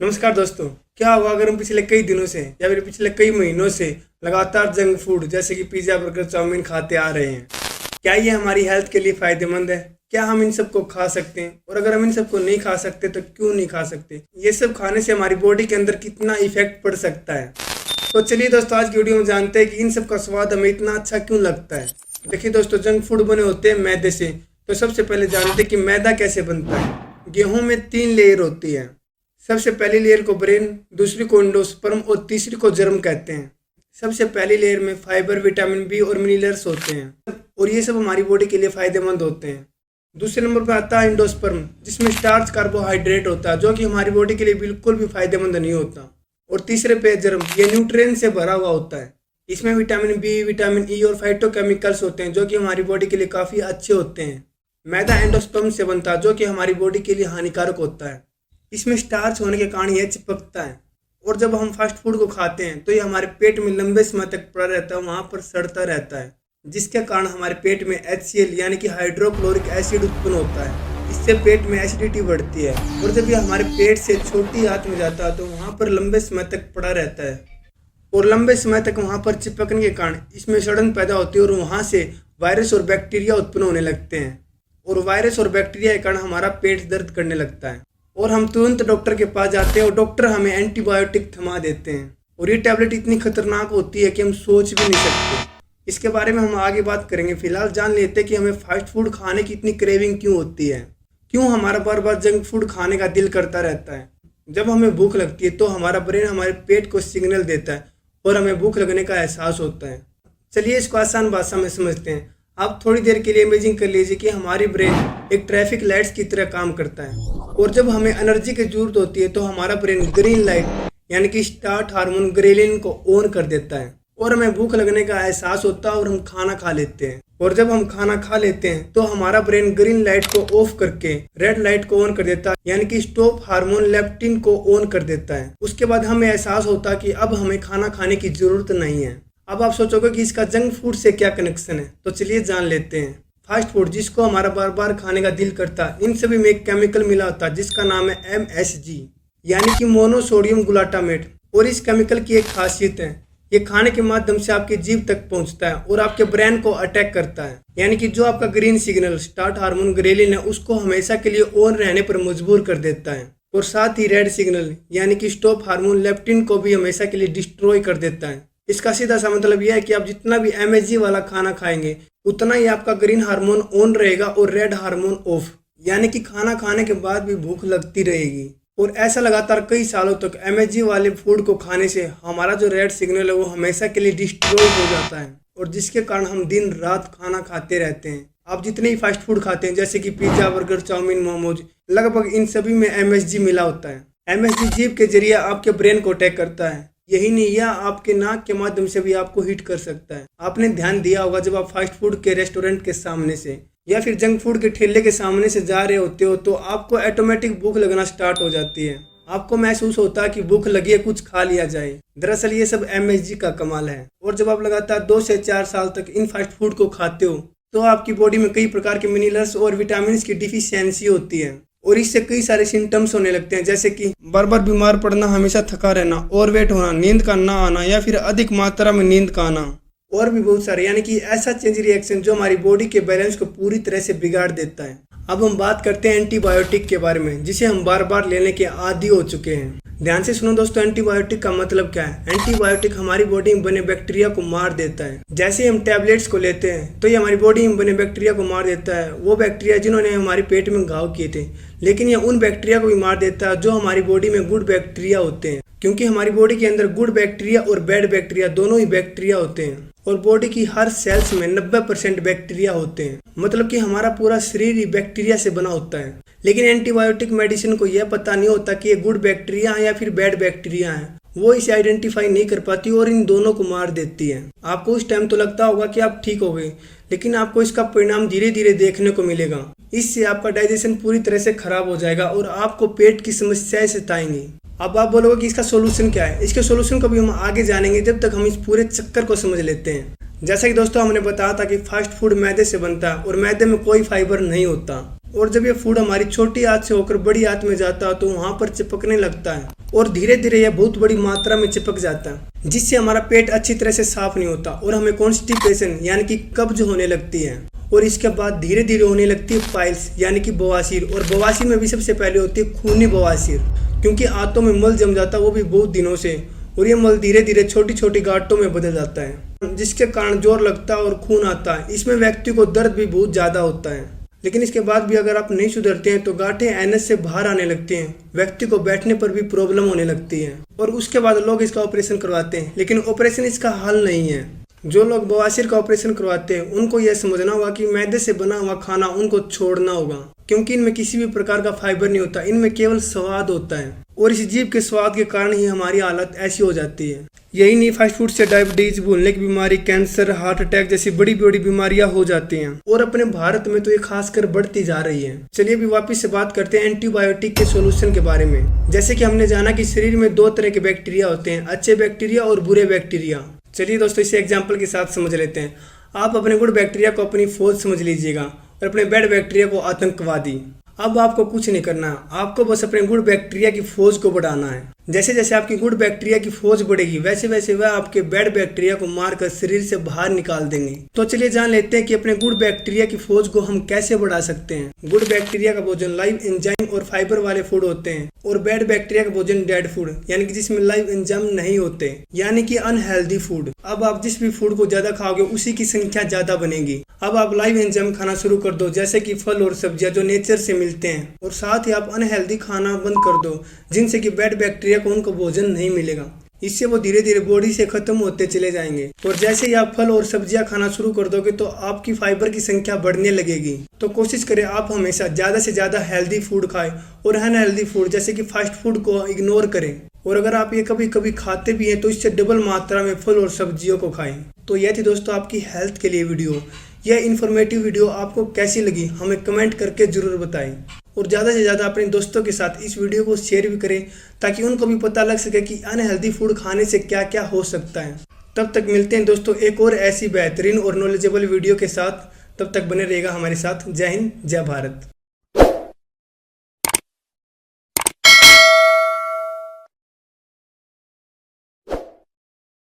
नमस्कार दोस्तों। क्या होगा अगर हम पिछले कई दिनों से या फिर पिछले कई महीनों से लगातार जंक फूड जैसे कि पिज़्ज़ा, बर्गर, चाउमीन खाते आ रहे हैं? क्या ये हमारी हेल्थ के लिए फ़ायदेमंद है? क्या हम इन सबको खा सकते हैं? और अगर हम इन सबको नहीं खा सकते तो क्यों नहीं खा सकते? ये सब खाने से हमारी बॉडी के अंदर कितना इफेक्ट पड़ सकता है? तो चलिए दोस्तों, आज की वीडियो में जानते हैं कि इन सब का स्वाद हमें इतना अच्छा क्यों लगता है। देखिए दोस्तों, जंक फूड बने होते हैं मैदे से। तो सबसे पहले जानते हैं कि मैदा कैसे बनता है। गेहूं में 3 लेयर होती है। सबसे पहली लेयर को ब्रेन, दूसरी को एंडोस्पर्म और तीसरी को जर्म कहते हैं। सबसे पहली लेयर में फाइबर, विटामिन बी और मिनरल्स होते हैं और ये सब हमारी बॉडी के लिए फायदेमंद होते हैं। दूसरे नंबर पर आता है एंडोस्पर्म, जिसमें स्टार्च, कार्बोहाइड्रेट होता है जो कि हमारी बॉडी के लिए बिल्कुल भी फायदेमंद नहीं होता। और तीसरे पे जर्म, ये न्यूट्रिएंट से भरा हुआ होता है। इसमें विटामिन बी, विटामिन ई और फाइटोकेमिकल्स होते हैं जो कि हमारी बॉडी के लिए काफ़ी अच्छे होते हैं। मैदा एंडोस्पर्म से बनता है जो कि हमारी बॉडी के लिए हानिकारक होता है। इसमें स्टार्च होने के कारण यह चिपकता है और जब हम फास्ट फूड को खाते हैं तो ये हमारे पेट में लंबे समय तक पड़ा रहता है, वहाँ पर सड़ता रहता है, जिसके कारण हमारे पेट में HCl यानी कि हाइड्रोक्लोरिक एसिड उत्पन्न होता है। इससे पेट में एसिडिटी बढ़ती है और जब ये हमारे पेट से छोटी आंत में जाता है तो वहाँ पर लंबे समय तक पड़ा रहता है और लंबे समय तक वहाँ पर चिपकने के कारण इसमें सड़न पैदा होती है और वहाँ से वायरस और बैक्टीरिया उत्पन्न होने लगते हैं और वायरस और बैक्टीरिया के कारण हमारा पेट दर्द करने लगता है और हम तुरंत डॉक्टर के पास जाते हैं और डॉक्टर हमें एंटीबायोटिक थमा देते हैं। और ये टैबलेट इतनी खतरनाक होती है कि हम सोच भी नहीं सकते। इसके बारे में हम आगे बात करेंगे। फिलहाल जान लेते हैं कि हमें फास्ट फूड खाने की इतनी क्रेविंग क्यों होती है, क्यों हमारा बार बार जंक फूड खाने का दिल करता रहता है। जब हमें भूख लगती है तो हमारा ब्रेन हमारे पेट को सिग्नल देता है और हमें भूख लगने का एहसास होता है। चलिए इसको आसान भाषा में समझते हैं। आप थोड़ी देर के लिए इमेजिन कर लीजिए कि हमारी ब्रेन एक ट्रैफिक लाइट्स की तरह काम करता है और जब हमें एनर्जी की जरूरत होती है तो हमारा ब्रेन ग्रीन लाइट यानी कि स्टार्ट हार्मोन ग्रेलिन को ऑन कर देता है और हमें भूख लगने का एहसास होता है और हम खाना खा लेते हैं। और जब हम खाना खा लेते हैं तो हमारा ब्रेन ग्रीन लाइट को ऑफ करके रेड लाइट को ऑन कर देता है यानी कि स्टॉप हार्मोन लेप्टिन को ऑन कर देता है। उसके बाद हमें एहसास होता है कि अब हमें खाना खाने की जरूरत नहीं है। अब आप सोचोगे कि इसका जंक फूड से क्या कनेक्शन है, तो चलिए जान लेते हैं। फास्ट फूड जिसको हमारा बार बार खाने का दिल करता है, इन सभी में एक केमिकल मिला होता है जिसका नाम है MSG यानी कि मोनोसोडियम ग्लूटामेट। और इस केमिकल की एक खासियत है, ये खाने के माध्यम से आपकी जीभ तक पहुंचता है और आपके ब्रेन को अटैक करता है। यानी कि जो आपका green signal start hormone ghrelin है उसको हमेशा के लिए ऑन रहने पर मजबूर कर देता है और साथ ही रेड सिग्नल यानी कि स्टॉप हार्मोन लेप्टिन को भी हमेशा के लिए डिस्ट्रॉय कर देता है। इसका सीधा सा मतलब यह है कि आप जितना भी MSG वाला खाना खाएंगे उतना ही आपका ग्रीन हार्मोन ऑन रहेगा और रेड हार्मोन ऑफ, यानी कि खाना खाने के बाद भी भूख लगती रहेगी। और ऐसा लगातार कई सालों तक MSG वाले फूड को खाने से हमारा जो रेड सिग्नल है वो हमेशा के लिए डिस्ट्रॉय हो जाता है और जिसके कारण हम दिन रात खाना खाते रहते हैं। आप जितने ही फास्ट फूड खाते हैं जैसे कि पिज्ज़ा, बर्गर, चाउमीन, मोमोज, लगभग इन सभी में MSG मिला होता है। MSG जीभ के जरिए आपके ब्रेन को अटैक करता है। यही नहीं, यह आपके नाक के माध्यम से भी आपको हिट कर सकता है। आपने ध्यान दिया होगा जब आप फास्ट फूड के रेस्टोरेंट के सामने से या फिर जंक फूड के ठेले के सामने से जा रहे होते हो तो आपको ऑटोमेटिक भूख लगना स्टार्ट हो जाती है। आपको महसूस होता है कि भूख लगी है, कुछ खा लिया जाए। दरअसल ये सब MSG का कमाल है। और जब आप लगातार 2 से 4 साल तक इन फास्ट फूड को खाते हो तो आपकी बॉडी में कई प्रकार के मिनरल्स और विटामिन की डिफिशियंसी होती है और इससे कई सारे सिम्टम्स होने लगते हैं जैसे कि बार बार बीमार पड़ना, हमेशा थका रहना, ओवरवेट होना, नींद का ना आना या फिर अधिक मात्रा में नींद का आना और भी बहुत सारे, यानी कि ऐसा चेंज रिएक्शन जो हमारी बॉडी के बैलेंस को पूरी तरह से बिगाड़ देता है। अब हम बात करते हैं एंटीबायोटिक के बारे में जिसे हम बार बार लेने के आदी हो चुके हैं। ध्यान से सुनो दोस्तों, एंटीबायोटिक का मतलब क्या है। एंटीबायोटिक हमारी बॉडी में बने बैक्टीरिया को मार देता है। जैसे हम टैबलेट्स को लेते हैं तो ये हमारी बॉडी में बने बैक्टीरिया को मार देता है, वो बैक्टीरिया जिन्होंने हमारे पेट में घाव किए थे। लेकिन ये उन बैक्टीरिया को भी मार देता है जो हमारी बॉडी में गुड बैक्टीरिया होते हैं, क्योंकि हमारी बॉडी के अंदर गुड बैक्टीरिया और बैड बैक्टीरिया दोनों ही बैक्टीरिया होते हैं और बॉडी की हर सेल्स में 90% बैक्टीरिया होते हैं। मतलब कि हमारा पूरा शरीर ही बैक्टीरिया से बना होता है। लेकिन एंटीबायोटिक मेडिसिन को यह पता नहीं होता कि ये गुड बैक्टीरिया है या फिर बैड बैक्टीरिया है। वो इसे आइडेंटिफाई नहीं कर पाती और इन दोनों को मार देती है। आपको उस टाइम तो लगता होगा कि आप ठीक हो गए, लेकिन आपको इसका परिणाम धीरे धीरे देखने को मिलेगा। इससे आपका डाइजेशन पूरी तरह से खराब हो जाएगा और आपको पेट की समस्याएं सताएंगी। अब आप बोलोगे कि इसका सोल्यूशन क्या है। इसके सोल्यूशन को भी हम आगे जानेंगे, जब तक हम इस पूरे चक्कर को समझ लेते हैं। जैसा कि दोस्तों हमने बताया था कि फास्ट फूड मैदे से बनता है और मैदे में कोई फाइबर नहीं होता। और जब ये फूड हमारी छोटी आंत से होकर बड़ी आंत में जाता है तो वहाँ पर चिपकने लगता है और धीरे धीरे यह बहुत बड़ी मात्रा में चिपक जाता है, जिससे हमारा पेट अच्छी तरह से साफ नहीं होता और हमें कॉन्स्टिपेशन यानी कि कब्ज होने लगती है। और इसके बाद धीरे धीरे होने लगती है पाइल्स यानी कि बवासीर। और बवासीर में भी सबसे पहले होती है खूनी बवासीर, क्योंकि आंतों में मल जम जाता है वो भी बहुत दिनों से, और ये मल धीरे धीरे छोटी छोटी गांठों में बदल जाता है, जिसके कारण जोर लगता है और खून आता है। इसमें व्यक्ति को दर्द भी बहुत ज़्यादा होता है। लेकिन इसके बाद भी अगर आप नहीं सुधरते हैं तो गांठें एनएस से बाहर आने लगती हैं, व्यक्ति को बैठने पर भी प्रॉब्लम होने लगती है और उसके बाद लोग इसका ऑपरेशन करवाते हैं। लेकिन ऑपरेशन इसका हल नहीं है। जो लोग बवासीर का ऑपरेशन करवाते हैं उनको यह समझना होगा कि मैदे से बना हुआ खाना उनको छोड़ना होगा, क्योंकि इनमें किसी भी प्रकार का फाइबर नहीं होता, इनमें केवल स्वाद होता है और इस जीभ के स्वाद के कारण ही हमारी हालत ऐसी हो जाती है। यही नहीं, फास्ट फूड से डायबिटीज, भूलने की बीमारी, कैंसर, हार्ट अटैक जैसी बड़ी बड़ी बीमारियां हो जाती हैं और अपने भारत में तो ये खासकर बढ़ती जा रही है। चलिए अभी वापस से बात करते हैं एंटीबायोटिक के सॉल्यूशन के बारे में। जैसे कि हमने जाना कि शरीर में 2 तरह के बैक्टीरिया होते हैं, अच्छे बैक्टीरिया और बुरे बैक्टीरिया। चलिए दोस्तों इसे एग्जाम्पल के साथ समझ लेते हैं। आप अपने गुड बैक्टीरिया को अपनी फौज समझ लीजिएगा और अपने बैड बैक्टीरिया को आतंकवादी। अब आपको कुछ नहीं करना, आपको बस अपने गुड बैक्टीरिया की फौज को बढ़ाना है। जैसे जैसे आपकी गुड बैक्टीरिया की फौज बढ़ेगी वैसे वैसे वह आपके बैड बैक्टीरिया को मारकर शरीर से बाहर निकाल देंगे। तो चलिए जान लेते हैं कि अपने गुड बैक्टीरिया की फौज को हम कैसे बढ़ा सकते हैं। गुड बैक्टीरिया का भोजन लाइव एंजाइम और फाइबर वाले फूड होते हैं और बैड बैक्टीरिया का भोजन डेड फूड यानी कि जिसमें लाइव एंजाइम नहीं होते, यानी कि अनहेल्दी फूड। अब आप जिस भी फूड को ज्यादा खाओगे उसी की संख्या ज्यादा बनेगी। अब आप लाइव एंजाइम खाना शुरू कर दो, जैसे कि फल और सब्जियां जो नेचर से मिलते हैं, और साथ ही आप अनहेल्दी खाना बंद कर दो जिनसे कि बैड बैक्टीरिया को उनको भोजन नहीं मिलेगा। इससे वो धीरे धीरे बॉडी से खत्म होते चले जाएंगे। और जैसे ही आप फल और सब्जियां खाना शुरू कर दोगे तो आपकी फाइबर की संख्या बढ़ने लगेगी। तो कोशिश करें आप हमेशा ज्यादा से ज्यादा हेल्दी फूड खाएं और अनहेल्दी फूड जैसे कि फास्ट फूड को इग्नोर करें। और अगर आप ये कभी कभी खाते भी हैं तो इससे डबल मात्रा में फल और सब्जियों को खाएं। तो यह थी दोस्तों आपकी हेल्थ के लिए वीडियो। यह इन्फॉर्मेटिव वीडियो आपको कैसी लगी हमें कमेंट करके जरूर बताएं और ज़्यादा से ज़्यादा अपने दोस्तों के साथ इस वीडियो को शेयर भी करें ताकि उनको भी पता लग सके कि अनहेल्दी फूड खाने से क्या क्या हो सकता है। तब तक मिलते हैं दोस्तों एक और ऐसी बेहतरीन और नॉलेजेबल वीडियो के साथ। तब तक बने रहेगा हमारे साथ। जय हिंद, जय भारत।